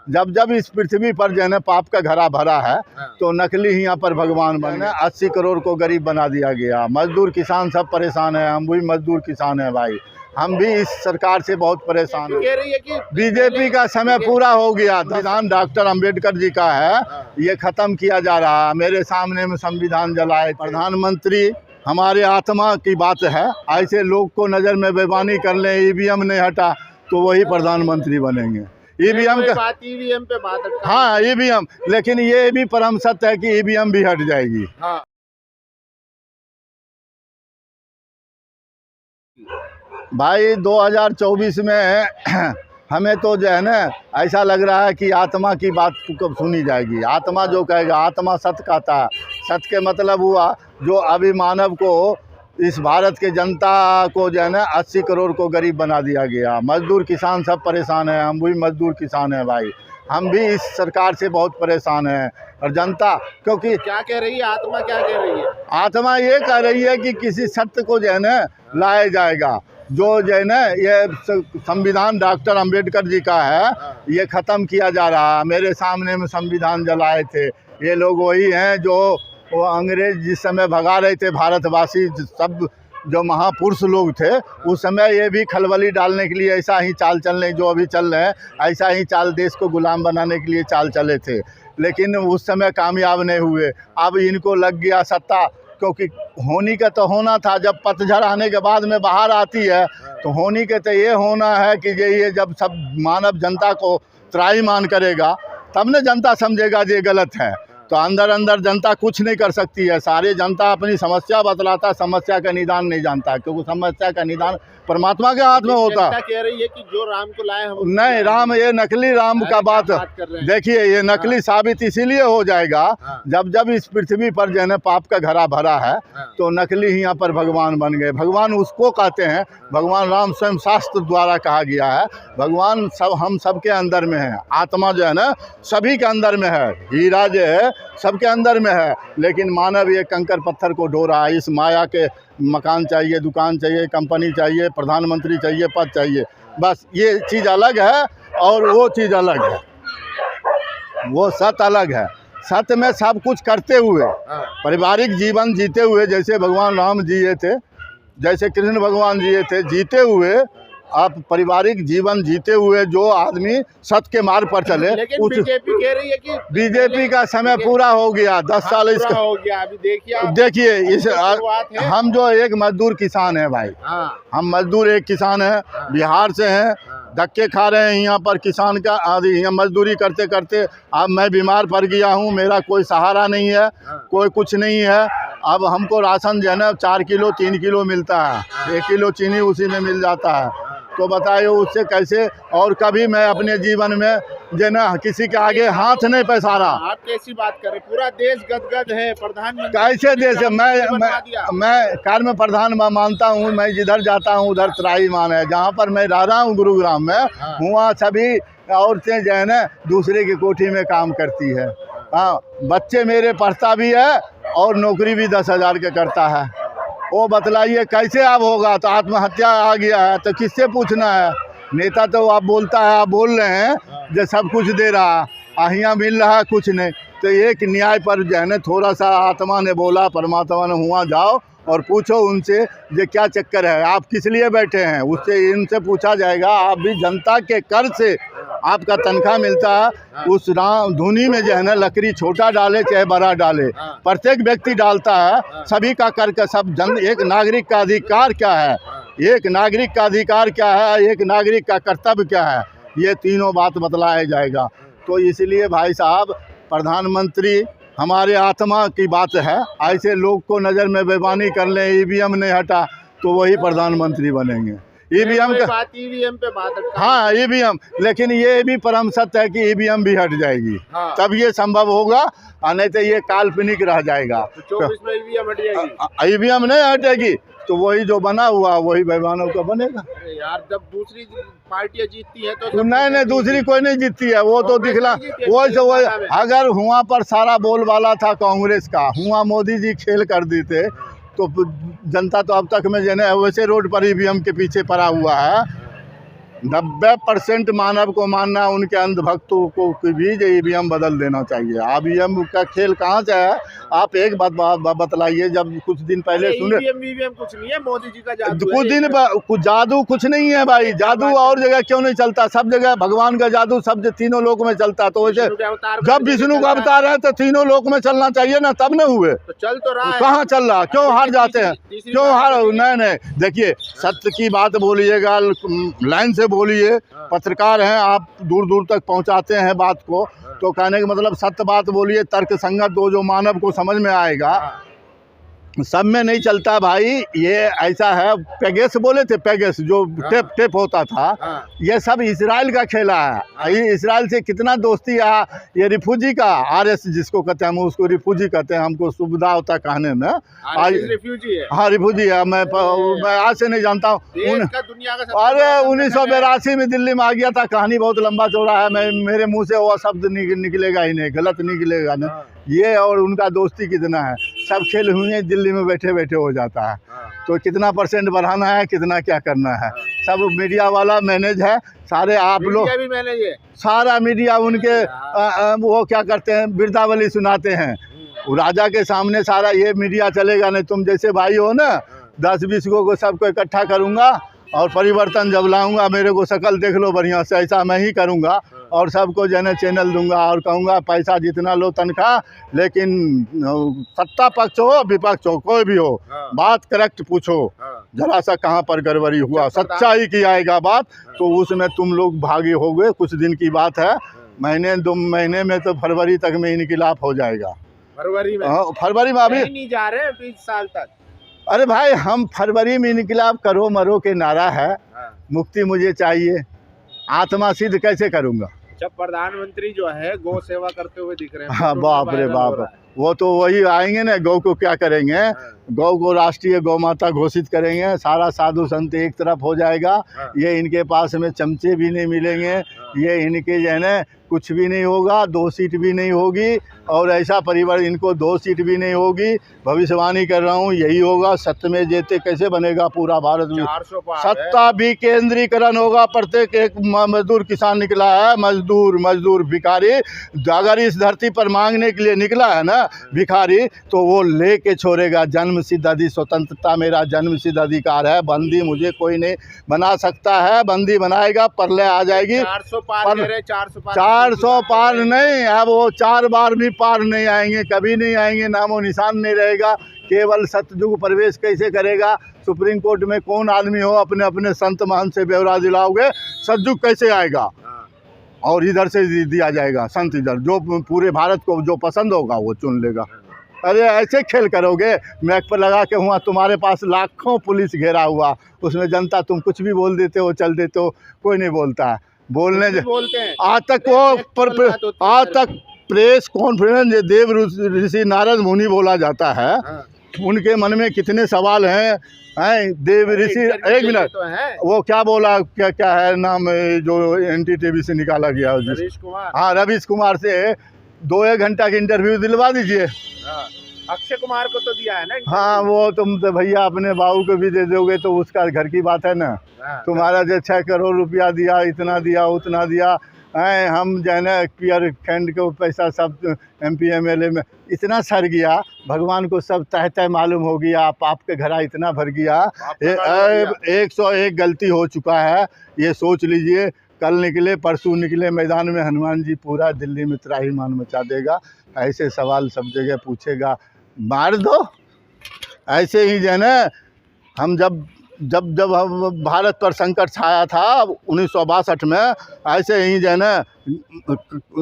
जब जब इस पृथ्वी पर जो है ना पाप का घड़ा भरा है तो नकली ही यहाँ पर भगवान बने। 80 करोड़ को गरीब बना दिया गया। मजदूर किसान सब परेशान है। हम भी मजदूर किसान है भाई, हम भी इस सरकार से बहुत परेशान हैं। कह रही है कि बीजेपी का समय पूरा हो गया। संविधान डॉक्टर अंबेडकर जी का है, ये खत्म किया जा रहा है। मेरे सामने में संविधान जलाए। प्रधानमंत्री हमारे आत्मा की बात है। ऐसे लोग को नज़र में बेईमानी कर ले, ईवीएम नहीं हटा तो वही प्रधानमंत्री बनेंगे। ईवीएम का बात ईवीएम पे बात है। हाँ ईवीएम, लेकिन ये भी परम सत्य है कि ईवीएम भी हट जाएगी। हाँ। भाई 2024 में हमें तो जो है ना ऐसा लग रहा है कि आत्मा की बात कब सुनी जाएगी। आत्मा जो कहेगा, आत्मा सत्य कहता है। सत्य के मतलब हुआ जो अभी मानव को, इस भारत के जनता को जो है ना 80 करोड़ को गरीब बना दिया गया। मजदूर किसान सब परेशान हैं। हम भी मजदूर किसान हैं भाई, हम भी इस सरकार से बहुत परेशान हैं। और जनता क्योंकि क्या कह रही है आत्मा, क्या कह रही है? आत्मा ये कह रही है कि किसी सत्य को जो है ना लाया जाएगा। जो है ना ये संविधान डॉक्टर अंबेडकर जी का है, ये ख़त्म किया जा रहा है। मेरे सामने में संविधान जलाए थे ये लोग, वही हैं जो वो अंग्रेज जिस समय भगा रहे थे भारतवासी सब जो महापुरुष लोग थे, उस समय ये भी खलबली डालने के लिए ऐसा ही चाल चलने जो अभी चल रहे हैं, ऐसा ही चाल देश को गुलाम बनाने के लिए चाल चले थे। लेकिन उस समय कामयाब नहीं हुए। अब इनको लग गया सत्ता, क्योंकि होनी का तो होना था। जब पतझड़ आने के बाद में बाहर आती है तो होनी के तो ये होना है कि ये जब सब मानव जनता को त्राईमान करेगा तब न जनता समझेगा ये गलत है। तो अंदर अंदर जनता कुछ नहीं कर सकती है। सारी जनता अपनी समस्या बतलाता, समस्या का निदान नहीं जानता, क्योंकि समस्या का निदान परमात्मा के हाथ में होता है। कह रही है कि जो राम को लाए हम नहीं, राम ये नकली राम का बात देखिए, ये नकली साबित इसीलिए हो जाएगा जब जब इस पृथ्वी पर जो है ना पाप का घड़ा भरा है तो नकली ही यहाँ पर भगवान बन गए। भगवान उसको कहते हैं, भगवान राम स्वयं शास्त्र द्वारा कहा गया है। भगवान सब हम सबके अंदर में है। आत्मा जो है ना सभी के अंदर में है। हीरा जो है सबके अंदर में है, लेकिन मानव ये कंकर पत्थर को ढो रहा है। इस माया के मकान चाहिए, दुकान चाहिए, कंपनी चाहिए, प्रधानमंत्री चाहिए, पद चाहिए, बस ये चीज़ अलग है और वो चीज़ अलग है। वो सत्य अलग है। सत्य में सब कुछ करते हुए, पारिवारिक जीवन जीते हुए, जैसे भगवान राम जिए थे, जैसे कृष्ण भगवान जिए थे, जीते हुए आप पारिवारिक जीवन जीते हुए जो आदमी सत्य के मार्ग पर चले। लेकिन बीजेपी कह रही है कि बीजेपी का समय पूरा हो गया। 10 साल इसका हो गया। अभी देखिए इस हम जो एक मजदूर किसान है भाई, हम मजदूर एक किसान है, बिहार से हैं, धक्के खा रहे हैं यहाँ पर किसान का आदि। यहाँ मजदूरी करते करते अब मैं बीमार पड़ गया हूँ। मेरा कोई सहारा नहीं है, कोई कुछ नहीं है। अब हमको राशन जो है ना 4 किलो 3 किलो मिलता है, 1 किलो चीनी उसी में मिल जाता है। तो बताइए उससे कैसे। और कभी मैं अपने जीवन में जो ना किसी के आगे हाथ नहीं पसारा। आप कैसी बात करें, पूरा देश गदगद है। प्रधानमंत्री कैसे देश है? मैं कार्य प्रधान मानता हूँ। मैं जिधर जाता हूँ उधर त्राईमान है। जहाँ पर मैं रह रहा हूँ गुरुग्राम में, वहाँ सभी औरतें जो है ना दूसरे की कोठी में काम करती है। हाँ, बच्चे मेरे पढ़ता भी है और नौकरी भी 10,000 के करता है। वो बतलाइए कैसे अब होगा? तो आत्महत्या आ गया है तो किससे पूछना है? नेता तो आप बोलता है, आप बोल रहे हैं जो सब कुछ दे रहा, यहाँ मिल रहा है कुछ नहीं। तो एक न्याय पर जो है ना थोड़ा सा आत्मा ने बोला, परमात्मा ने, हुआ जाओ और पूछो उनसे ये क्या चक्कर है, आप किस लिए बैठे हैं। उससे इनसे पूछा जाएगा। आप भी जनता के कर से आपका तनख्वाह मिलता है। उस राम धुनी में जो है ना लकड़ी छोटा डाले चाहे बड़ा डाले, प्रत्येक व्यक्ति डालता है। सभी का कर का सब जन। एक नागरिक का अधिकार क्या है, एक नागरिक का अधिकार क्या है, एक नागरिक का कर्तव्य क्या है, ये तीनों बात बतलाया जाएगा। तो इसलिए भाई साहब, प्रधानमंत्री हमारे आत्मा की बात है। ऐसे लोग को नज़र में बेईमानी कर ले, ईवीएम नहीं हटा तो वही प्रधानमंत्री बनेंगे। ईवीएम का बात ईवीएम पे बात है। हाँ ईवीएम, लेकिन ये भी परम सत्य है कि ईवीएम भी हट जाएगी। तब ये संभव होगा, और नहीं तो ये काल्पनिक रह जाएगा। तो 24 में ईवीएम हट जाएगी। ईवीएम नहीं हटेगी तो वही जो बना हुआ वही बेईमानों का बनेगा। यार जब दूसरी पार्टियां जीतती है तो नहीं, दूसरी कोई नहीं जीतती है। वो तो दिखला वही से वही। अगर हुआ पर सारा बोलबाला था कांग्रेस का, हुआ मोदी जी खेल कर देते तो जनता तो अब तक में जो है वैसे रोड पर ईवीएम के पीछे पड़ा हुआ है। 90% मानव को मानना है, उनके अंधभक्तों को भी ईवीएम बदल देना चाहिए। ईवीएम का खेल कहाँ से है? आप एक बात बतलाइए। जब कुछ दिन पहले सुने ईवीएम कुछ नहीं है, मोदी जी का जादू है। कुछ दिन कुछ जादू कुछ नहीं है भाई। जादू और जगह क्यों नहीं चलता? सब जगह भगवान का जादू सब तीनों लोक में चलता है। तो वैसे जब विष्णु का अवतार है तो तीनों लोक में चलना चाहिए ना, तब न हुए। तो चल तो रहा है, कहाँ चल रहा? क्यों हार जाते हैं? क्यों हार? नहीं, देखिए सत्य की बात बोलिएगा, लाइन से बोलिए। पत्रकार हैं आप, दूर दूर तक पहुंचाते हैं बात को, तो कहने का मतलब सत्य बात बोलिए, तर्क संगत, जो मानव को समझ में आएगा। सब में नहीं चलता भाई। ये ऐसा है, पेगेस बोले थे, पेगेस जो टेप होता था, ये सब इजराइल का खेला है। ये इजराइल से कितना दोस्ती है। ये रिफ्यूजी का आरएस जिसको कहते हैं, हम उसको रिफ्यूजी कहते हैं, हमको सुविधा होता है कहने में। रिफ्यूजी है। हाँ रिफ्यूजी है। मैं आज से नहीं जानता हूँ। अरे 1982 में दिल्ली में आ गया था। कहानी बहुत लंबा चौड़ा है। मैं मेरे मुँह से वो शब्द निकलेगा ही नहीं, गलत निकलेगा ना। ये और उनका दोस्ती कितना है, सब खेल हुए हैं, दिल्ली में बैठे बैठे हो जाता है। तो कितना % बढ़ाना है, कितना क्या करना है, सब मीडिया वाला मैनेज है। सारे आप लोग भी मैनेज है। सारा मीडिया उनके वो क्या करते हैं, बिरदावली सुनाते हैं। राजा के सामने सारा ये मीडिया चलेगा नहीं। तुम जैसे भाई हो ना, 10-20 को सबको इकट्ठा करूँगा और परिवर्तन जब लाऊंगा, मेरे को शकल देख लो बढ़िया से, ऐसा मैं ही करूँगा। और सबको जो है चैनल दूंगा और कहूँगा पैसा जितना लो तनख्वाह, लेकिन सत्ता पक्ष हो विपक्ष हो कोई भी हो, बात करेक्ट पूछो। जरा सा कहाँ पर गड़बड़ी हुआ, सच्चाई की आएगा बात, तो उसमें तुम लोग भागी होगे। कुछ दिन की बात है, महीने 2 महीने में तो फरवरी तक में इनकलाब हो जाएगा। फरवरी में? फरवरी में अभी नहीं जा रहे 20 साल तक। अरे भाई, हम फरवरी में इनकलाब करो मरो के नारा है। मुक्ति मुझे चाहिए, आत्मा सिद्ध कैसे करूँगा? जब प्रधानमंत्री जो है गौ सेवा करते हुए दिख रहे हैं। हाँ बाप रे बाप, वो तो वही आएंगे ना, गौ को क्या करेंगे? गौ को राष्ट्रीय गौ माता घोषित करेंगे। सारा साधु संत एक तरफ हो जाएगा। ये इनके पास में चमचे भी नहीं मिलेंगे। ये इनके जो है ना कुछ भी नहीं होगा, 2 सीट भी नहीं होगी। और ऐसा परिवार, इनको 2 सीट भी नहीं होगी। भविष्यवाणी कर रहा हूँ, यही होगा। सत्य में जेते कैसे बनेगा पूरा भारत में? सत्ता भी केंद्रीकरण होगा। प्रत्येक एक मजदूर किसान निकला है, मजदूर भिखारी, अगर इस धरती पर मांगने के लिए निकला है ना भिखारी, तो वो लेके छोड़ेगा। जन्म सिद्ध स्वतंत्रता मेरा जन्म सिद्ध अधिकार है। बंदी मुझे कोई नहीं बना सकता है। बंदी बनाएगा, प्रलय आ जाएगी। 400 पार नहीं, अब वो 4 बार भी पार नहीं आएंगे, कभी नहीं आएंगे, नामो निशान नहीं रहेगा। केवल सतयुग प्रवेश कैसे करेगा? सुप्रीम कोर्ट में कौन आदमी हो, अपने अपने संत महंत से ब्यौरा दिलाओगे, सतयुग कैसे आएगा? और इधर से दिया जाएगा संत, इधर जो पूरे भारत को जो पसंद होगा वो चुन लेगा। अरे ऐसे खेल करोगे? मैक पर लगा के हुआ, तुम्हारे पास लाखों पुलिस घेरा हुआ, उसमें जनता तुम कुछ भी बोल देते हो, चल देते हो, कोई नहीं बोलता है। बोलते हैं आज तक प्रेस कॉन्फ्रेंस देव ऋषि नारद मुनि बोला जाता है। उनके मन में कितने सवाल हैं? देव ऋषि, एक मिनट, वो क्या बोला, क्या है नाम जो NDTV से निकाला गया? रवीश कुमार। हाँ, रवीश कुमार से 2-1 घंटा की इंटरव्यू दिलवा दीजिए। अक्षय कुमार को तो दिया है ना। हाँ, वो तुम तो भैया अपने बाबू को भी दे दोगे तो उसका घर की बात है ना। तुम्हारा जो 6 करोड़ रुपया दिया, इतना दिया, उतना दिया, हम जो है ना पियर खंड को पैसा सब MP MLA में इतना सर गया, भगवान को सब तय मालूम हो गया। आपके घर इतना भर गया। 101 गलती हो चुका है, ये सोच लीजिए। कल निकले परसों निकले मैदान में, हनुमान जी पूरा दिल्ली में त्राहिमाम मचा देगा। ऐसे सवाल सब जगह पूछेगा, मार दो। ऐसे ही जो है ना, हम जब हम भारत पर संकट छाया था 1962 में, ऐसे ही जो है ना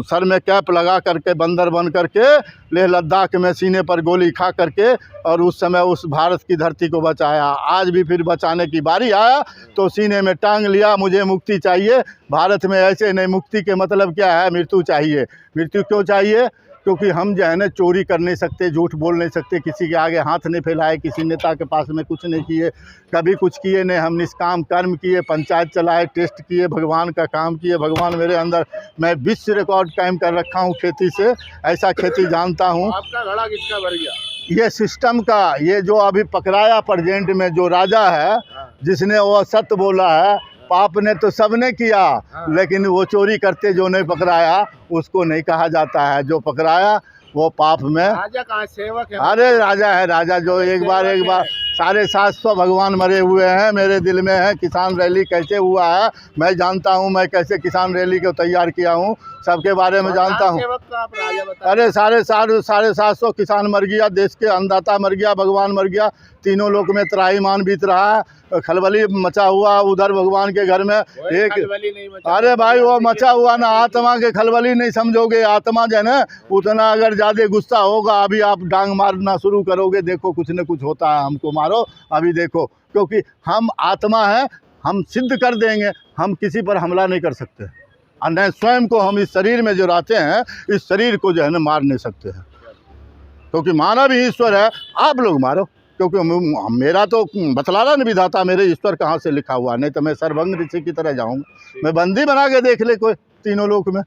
सर में कैप लगा करके बंदर बन करके लेह लद्दाख में सीने पर गोली खा करके, और उस समय उस भारत की धरती को बचाया। आज भी फिर बचाने की बारी आया तो सीने में टांग लिया, मुझे मुक्ति चाहिए। भारत में ऐसे नहीं, मुक्ति के मतलब क्या है? मृत्यु चाहिए। मृत्यु क्यों चाहिए? क्योंकि हम जो है ना चोरी कर नहीं सकते, झूठ बोल नहीं सकते, किसी के आगे हाथ नहीं फैलाए, किसी नेता के पास में कुछ नहीं किए, कभी कुछ किए नहीं। हम निष्काम कर्म किए, पंचायत चलाए, टेस्ट किए, भगवान का काम किए। भगवान मेरे अंदर, मैं विश्व रिकॉर्ड कायम कर रखा हूँ खेती से, ऐसा खेती जानता हूँ। आपका घड़ा किसका भर गया? ये सिस्टम का, ये जो अभी पकड़ाया प्रेजेंट में जो राजा है, जिसने वो सत्य बोला है, पाप ने तो सबने किया, हाँ। लेकिन वो चोरी करते जो नहीं पकड़ाया उसको नहीं कहा जाता है, जो पकड़ाया वो पाप में। राजा कहाँ सेवक है? अरे राजा है, राजा जो एक बार 750 भगवान मरे हुए हैं, मेरे दिल में है। किसान रैली कैसे हुआ है मैं जानता हूँ, मैं कैसे किसान रैली को तैयार किया हूँ, सबके बारे में जानता हूँ। सेवक का आप राजा बता। अरे 750 किसान मर गया, देश के अन्नदाता मर गया, भगवान मर गया, तीनों लोक में त्राहीमाम बीत रहा है, खलबली मचा हुआ उधर भगवान के घर में एक। नहीं मचा। अरे भाई वो मचा हुआ ना, आत्मा के खलबली नहीं समझोगे। आत्मा जो है ना उतना अगर ज़्यादा गुस्सा होगा, अभी आप डांग मारना शुरू करोगे, देखो कुछ न कुछ होता है, हमको मारो अभी देखो, क्योंकि हम आत्मा है, हम सिद्ध कर देंगे, हम किसी पर हमला नहीं कर सकते, और न स्वयं को हम इस शरीर में जो रहते हैं इस शरीर को जो है ना मार नहीं सकते हैं, क्योंकि मानव ही ईश्वर है। आप लोग मारो, क्योंकि मेरा तो बतलाना नहीं विधाता, मेरे ईश्वर कहाँ से लिखा हुआ, नहीं तो मैं सर्वंग ऋषि की तरह जाऊँगा, मैं बंदी बना के देख ले कोई तीनों लोक में।